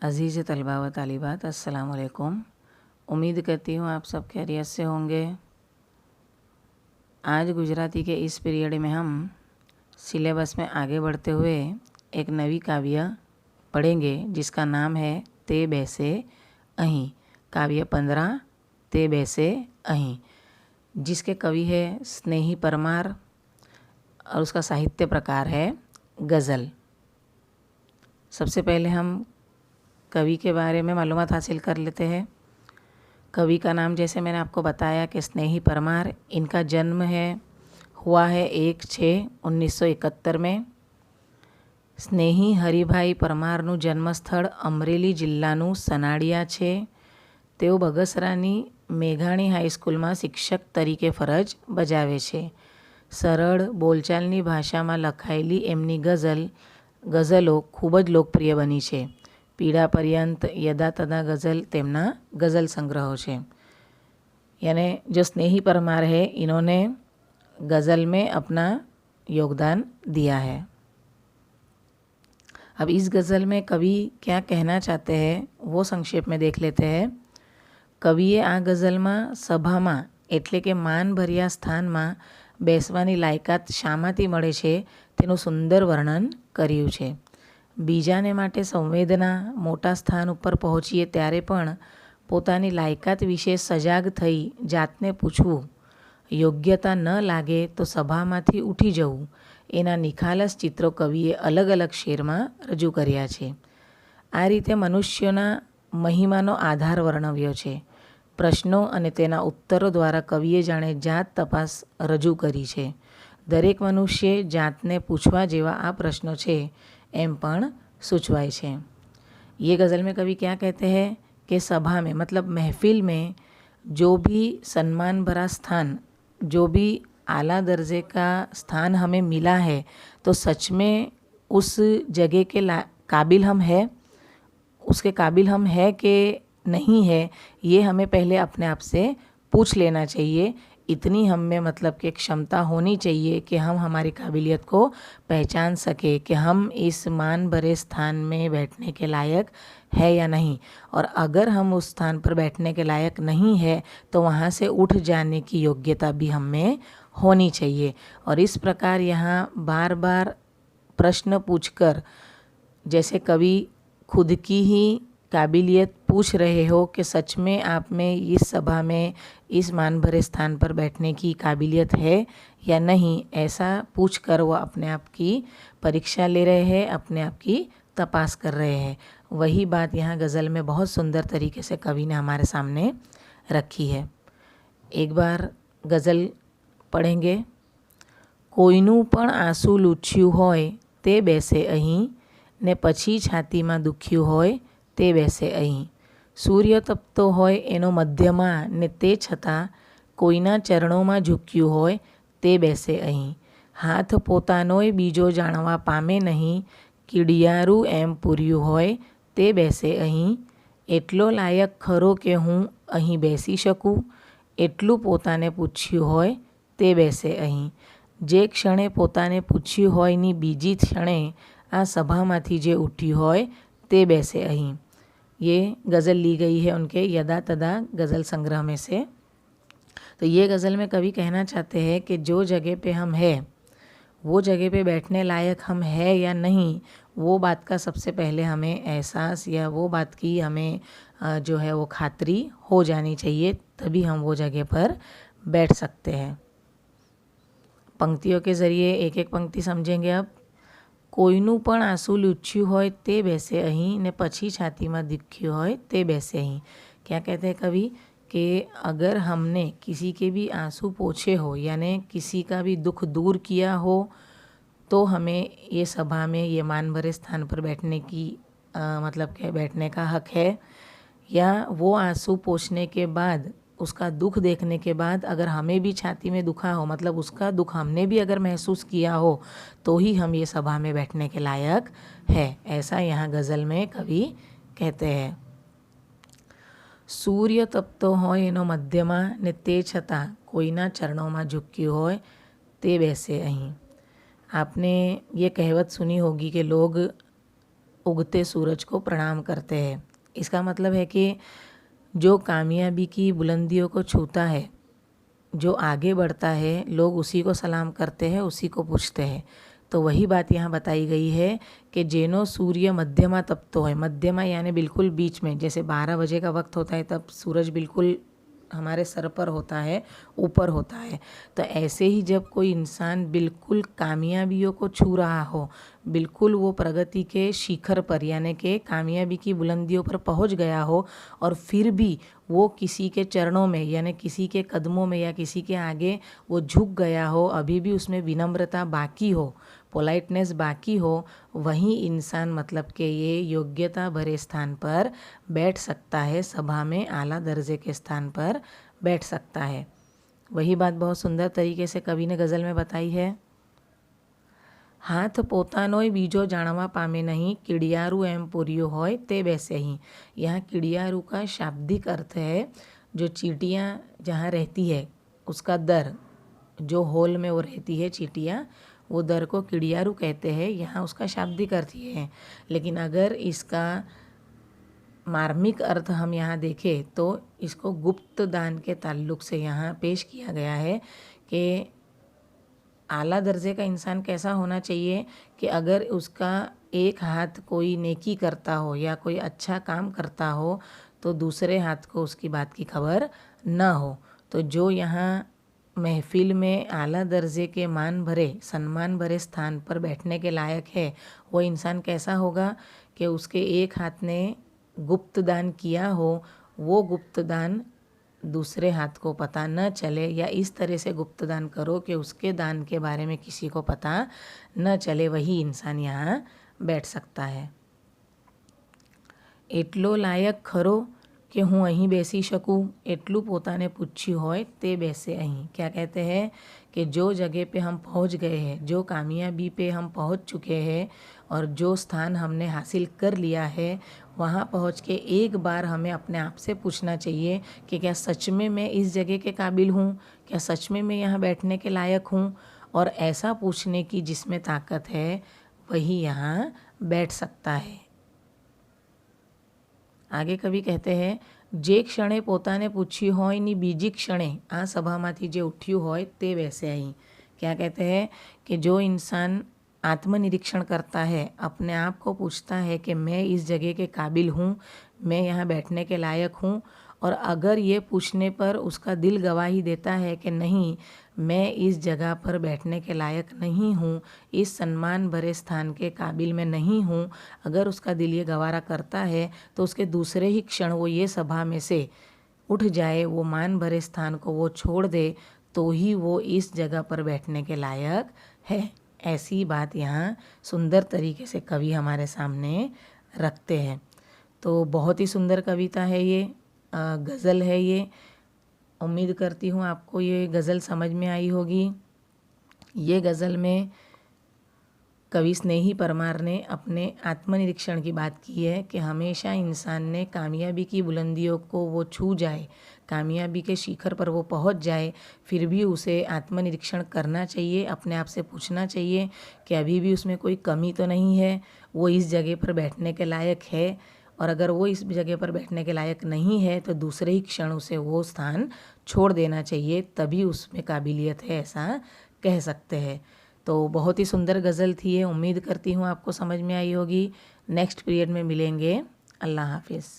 अज़ीज़ तलबा व तालिबात, अस्सलाम वालेकुम। उम्मीद करती हूँ आप सब खैरियत से होंगे। आज गुजराती के इस पीरियड में हम सिलेबस में आगे बढ़ते हुए एक नवी काव्य पढ़ेंगे जिसका नाम है ते बेसे अहीं। काव्य 15 ते बेसे अहीं, जिसके कवि है स्नेही परमार और उसका साहित्य प्रकार है गज़ल। सबसे पहले हम कवि के बारे में मालूमात हासिल कर लेते हैं। कवि का नाम जैसे मैंने आपको बताया कि स्नेही परमार। इनका जन्म हुआ है 1/6/1971 में। સ્નેહી હરિભાઈ પરમારનું જન્મસ્થળ અમરેલી જિલ્લાનું સનાડિયા છે. તેઓ બગસરાની મેઘાણી હાઈસ્કૂલમાં શિક્ષક તરીકે ફરજ બજાવે છે. સરળ બોલચાલની ભાષામાં લખાયેલી એમની ગઝલો ખૂબ જ લોકપ્રિય બની છે. पीड़ा पर्यंत, यदा तदा गज़ल તેમના गज़ल संग्रहों છે। यानी जो स्नेही परमार है, इन्होंने गज़ल में अपना योगदान दिया है। अब इस गज़ल में कवि क्या कहना चाहते हैं वो संक्षेप में देख लेते हैं। कविए आ गज़लમાં સભામાં એટલે કે માનભર્યા સ્થાનમાં બેસવાની લાયકાત શામાંથી મળે છે તેનું સુંદર વર્ણન કર્યું છે। બીજાને માટે સંવેદના, મોટા સ્થાન ઉપર પહોંચીએ ત્યારે પણ પોતાની લાયકાત વિશે સજાગ થઈ જાતને પૂછવું, યોગ્યતા ન લાગે તો સભામાંથી ઉઠી જવું, એના નિખાલસ ચિત્રો કવિએ અલગ અલગ શેરમાં રજૂ કર્યા છે। આ રીતે મનુષ્યોના મહિમાનો આધાર વર્ણવ્યો છે। પ્રશ્નો અને તેના ઉત્તરો દ્વારા કવિએ જાણે જાત તપાસ રજૂ કરી છે। દરેક મનુષ્ય જાતને પૂછવા જેવા આ પ્રશ્નો છે एम पण सूचवाय छे। ये गज़ल में कवि क्या कहते हैं कि सभा में मतलब महफिल में जो भी सम्मान भरा स्थान, जो भी आला दर्जे का स्थान हमें मिला है, तो सच में उस जगह के काबिल हम है, उसके काबिल हम है कि नहीं है, ये हमें पहले अपने आप से पूछ लेना चाहिए। इतनी हम में मतलब कि क्षमता होनी चाहिए कि हम हमारी काबिलियत को पहचान सके कि हम इस मान भरे स्थान में बैठने के लायक है या नहीं, और अगर हम उस स्थान पर बैठने के लायक नहीं है तो वहाँ से उठ जाने की योग्यता भी हम में होनी चाहिए। और इस प्रकार यहाँ बार बार प्रश्न पूछकर, जैसे कवि खुद की ही काबिलियत पूछ रहे हो कि सच में आप में इस सभा में इस मान भरे स्थान पर बैठने की काबिलियत है या नहीं, ऐसा पूछकर वो अपने आप की परीक्षा ले रहे हैं, अपने आप की तपास कर रहे हैं। वही बात यहाँ गज़ल में बहुत सुंदर तरीके से कवि ने हमारे सामने रखी है। एक बार गज़ल पढ़ेंगे। કોઈનું પણ આંસુ લૂછ્યું હોય તે બેસે અહીં, ને પછી છાતીમાં દુખ્યું હોય તે બેસે અહીં। સૂર્ય તપતો હોય એનો મધ્યમાં ને તે છતાં કોઈના ચરણોમાં ઝૂક્યું હોય તે બેસે અહીં। હાથ પોતાનોય બીજો જાણવા પામે નહીં, કીડિયારું એમ પૂર્યું હોય તે બેસે અહીં। એટલો લાયક ખરો કે હું અહીં બેસી શકું, એટલું પોતાને પૂછ્યું હોય તે બેસે અહીં। જે ક્ષણે પોતાને પૂછ્યું હોય ની બીજી ક્ષણે આ સભામાંથી જે ઉઠ્યું હોય તે બેસે અહીં। ये गज़ल ली गई है उनके यदा तदा गज़ल संग्रह में से। तो ये गज़ल में कवि कहना चाहते हैं कि जो जगह पे हम है, वो जगह पे बैठने लायक हम है या नहीं, वो बात का सबसे पहले हमें एहसास या वो बात की हमें जो है वो खातरी हो जानी चाहिए, तभी हम वो जगह पर बैठ सकते हैं। पंक्तियों के ज़रिए एक एक पंक्ति समझेंगे। अब કોઈનું પણ આંસુ લૂછ્યું હોય તે બેસે અહીં, ને પછી છાતીમાં દુખ્યું હોય તે બેસે અહીં। क्या कहते हैं कवि कि अगर हमने किसी के भी आंसू पोंछे हो यानी किसी का भी दुख दूर किया हो तो हमें ये सभा में ये मान भरे स्थान पर बैठने की मतलब कि बैठने का हक है। या वो आंसू पोंछने के बाद, उसका दुख देखने के बाद अगर हमें भी छाती में दुखा हो, मतलब उसका दुख हमने भी अगर महसूस किया हो, तो ही हम ये सभा में बैठने के लायक है। ऐसा यहाँ गज़ल में कवि कहते हैं। સૂર્ય તપતો હોય એનો મધ્યમાં ને તે છતાં કોઈના ચરણોમાં ઝૂક્યું હોય તે બેસે અહીં। आपने ये कहावत सुनी होगी कि लोग उगते सूरज को प्रणाम करते हैं। इसका मतलब है कि जो कामयाबी की बुलंदियों को छूता है, जो आगे बढ़ता है, लोग उसी को सलाम करते हैं, उसी को पूछते हैं। तो वही बात यहाँ बताई गई है कि जेनो सूर्य मध्यमा तपतो है। मध्यमा यानी बिल्कुल बीच में, जैसे 12 बजे का वक्त होता है तब सूरज बिल्कुल हमारे सर पर होता है, ऊपर होता है। तो ऐसे ही जब कोई इंसान बिल्कुल कामयाबियों को छू रहा हो, बिल्कुल वो प्रगति के शिखर पर यानी कि कामयाबी की बुलंदियों पर पहुंच गया हो, और फिर भी वो किसी के चरणों में यानी किसी के कदमों में या किसी के आगे वो झुक गया हो, अभी भी उसमें विनम्रता बाकी हो, पोलाइटनेस बाकी हो, वही इंसान मतलब कि ये योग्यता भरे स्थान पर बैठ सकता है, सभा में आला दर्जे के स्थान पर बैठ सकता है। वही बात बहुत सुंदर तरीके से कवि ने गज़ल में बताई है। हाथ पोतानोय बीजो जाणवा पामे नहीं, किड़ियारू एम पुरियो होय ते वैसे ही। यहाँ किड़ियारू का शाब्दिक अर्थ है जो चींटियाँ जहाँ रहती है उसका दर, जो होल में वो रहती है चींटियाँ, वो दर को किड़ियारू कहते हैं। यहाँ उसका शाब्दिक अर्थ ये है। लेकिन अगर इसका मार्मिक अर्थ हम यहाँ देखें तो इसको गुप्त दान के ताल्लुक से यहाँ पेश किया गया है कि आला दर्जे का इंसान कैसा होना चाहिए कि अगर उसका एक हाथ कोई नेकी करता हो या कोई अच्छा काम करता हो तो दूसरे हाथ को उसकी बात की खबर न हो। तो जो यहाँ महफिल में आला दर्जे के मान भरे सम्मान भरे स्थान पर बैठने के लायक है, वो इंसान कैसा होगा कि उसके एक हाथ ने गुप्त दान किया हो, वो गुप्त दान दूसरे हाथ को पता न चले, या इस तरह से गुप्त दान करो कि उसके दान के बारे में किसी को पता न चले, वही इंसान यहाँ बैठ सकता है। એટલો લાયક ખરો कि हूँ અહીં બેસી શકું, એટલું પોતાને પૂછ્યું હોય તે બેસે અહીં। क्या कहते हैं कि जो जगह पे हम पहुँच गए हैं, जो कामयाबी पे हम पहुँच चुके हैं और जो स्थान हमने हासिल कर लिया है, वहाँ पहुँच के एक बार हमें अपने आप से पूछना चाहिए कि क्या सच में मैं इस जगह के काबिल हूँ, क्या सच में मैं यहाँ बैठने के लायक हूँ। और ऐसा पूछने की जिसमें ताकत है वही यहाँ बैठ सकता है। आगे कवि कहते हैं, जे क्षणे પોતાને પૂછ્યું હોય ની બીજી ક્ષણે આ સભામાંથી જે ઉઠ્યું હોય તે વૈસે અહીં। क्या कहते हैं कि जो इंसान आत्मनिरीक्षण करता है, अपने आप को पूछता है कि मैं इस जगह के काबिल हूँ, मैं यहाँ बैठने के लायक हूँ, और अगर ये पूछने पर उसका दिल गवाही देता है कि नहीं, मैं इस जगह पर बैठने के लायक नहीं हूँ, इस सम्मान भरे स्थान के काबिल मैं नहीं हूँ, अगर उसका दिल ये गवारा करता है तो उसके दूसरे ही क्षण वो ये सभा में से उठ जाए, वो मान भरे स्थान को वो छोड़ दे, तो ही वो इस जगह पर बैठने के लायक है। ऐसी बात यहाँ सुंदर तरीके से कवि हमारे सामने रखते हैं। तो बहुत ही सुंदर कविता है ये, गज़ल है ये। उम्मीद करती हूँ आपको ये गज़ल समझ में आई होगी। ये गज़ल में कवि स्नेही परमार ने अपने आत्मनिरीक्षण की बात की है कि हमेशा इंसान ने कामयाबी की बुलंदियों को वो छू जाए, कामयाबी के शिखर पर वो पहुंच जाए, फिर भी उसे आत्मनिरीक्षण करना चाहिए, अपने आप से पूछना चाहिए कि अभी भी उसमें कोई कमी तो नहीं है, वो इस जगह पर बैठने के लायक है। और अगर वो इस जगह पर बैठने के लायक नहीं है तो दूसरे ही क्षण उसे वो स्थान छोड़ देना चाहिए, तभी उसमें काबिलियत है, ऐसा कह सकते हैं। तो बहुत ही सुंदर गज़ल थी ये, उम्मीद करती हूँ आपको समझ में आई होगी। नेक्स्ट पीरियड में मिलेंगे। अल्लाह हाफिज़।